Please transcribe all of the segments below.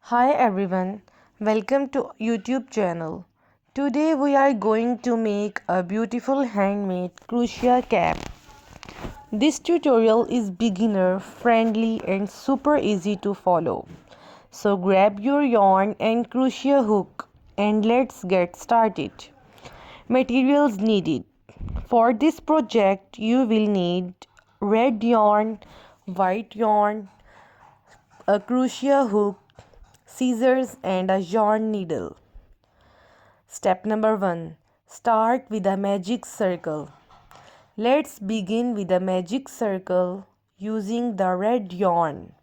Hi everyone, welcome to YouTube channel. Today we are going to make a beautiful handmade crochet cap. This tutorial is beginner friendly and super easy to follow. So grab your yarn and crochet hook and let's get started. Materials needed. For this project you will need red yarn, white yarn, a crochet hook, scissors and a yarn needle. Step number 1. Start with a magic circle. Let's begin with a magic circle using the red yarn.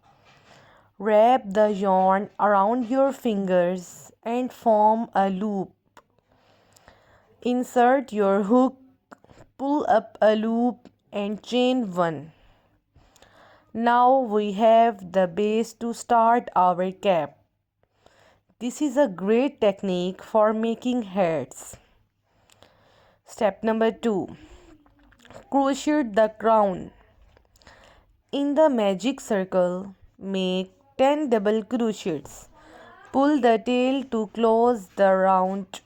Wrap the yarn around your fingers and form a loop. Insert your hook, pull up a loop and chain 1. Now we have the base to start our cap. This is a great technique for making hats. Step number 2. Crochet the crown. In the magic circle, make 10 double crochets. Pull the tail to close the round.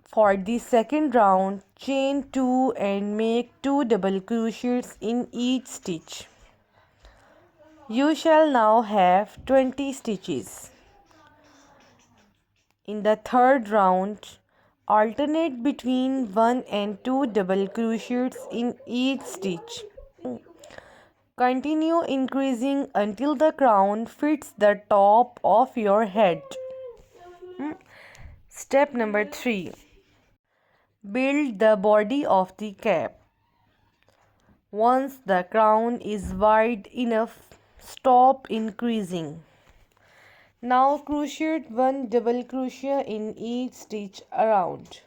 For the second round, chain 2 and make 2 double crochets in each stitch. You shall now have 20 stitches. In the third round, alternate between 1 and 2 double crochets in each stitch. Continue increasing until the crown fits the top of your head. Step number 3. Build the body of the cap. Once the crown is wide enough, stop increasing. Now crochet 1 double crochet in each stitch around.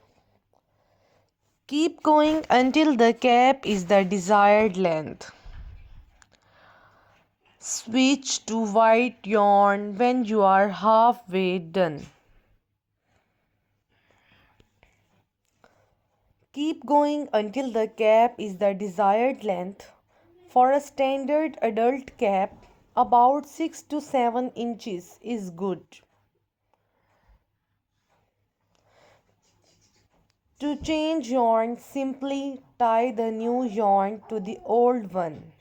Keep going until the cap is the desired length. Switch to white yarn when you are halfway done. Keep going until the cap is the desired length. For a standard adult cap, about 6 to 7 inches is good. To change yarn, simply tie the new yarn to the old one.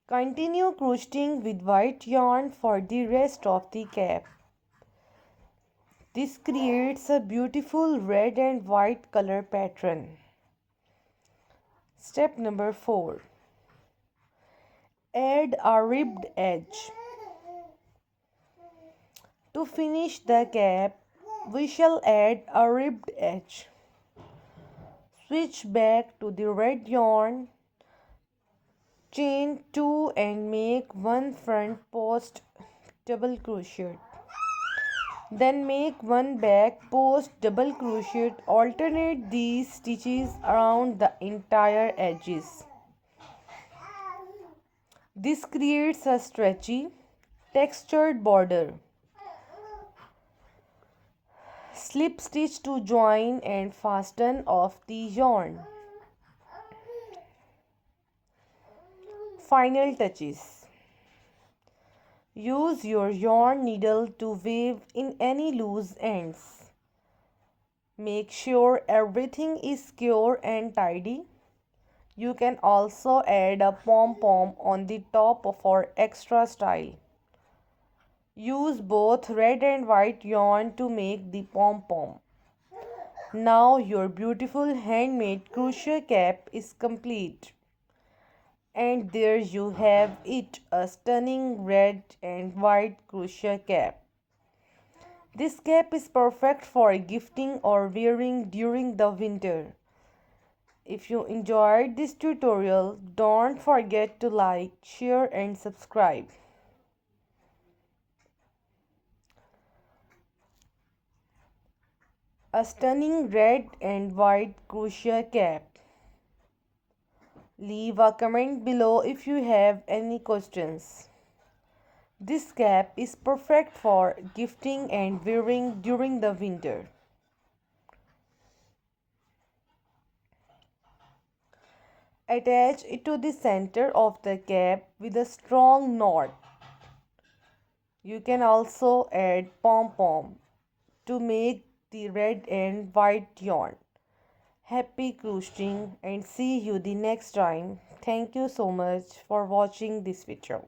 Continue crocheting with white yarn for the rest of the cap. This creates a beautiful red and white color pattern. Step number 4. Add a ribbed edge. To finish the cap, we shall add a ribbed edge. Switch back to the red yarn. Chain 2 and make 1 front post double crochet. Then make 1 back post double crochet. Alternate these stitches around the entire edges. This creates a stretchy, textured border. Slip stitch to join and fasten off the yarn. Final touches. Use your yarn needle to weave in any loose ends. Make sure everything is secure and tidy. You can also add a pom-pom on the top for extra style. Use both red and white yarn to make the pom-pom. Now your beautiful handmade crochet cap is complete. And there you have it, a stunning red and white crochet cap. This cap is perfect for gifting or wearing during the winter. If you enjoyed this tutorial, don't forget to like, share and subscribe. A stunning red and white crochet cap. Leave a comment below if you have any questions. This cap is perfect for gifting and wearing during the winter. Attach it to the center of the cap with a strong knot. You can also add pom-pom to make the red and white yarn. Happy crocheting and see you the next time. Thank you so much for watching this video.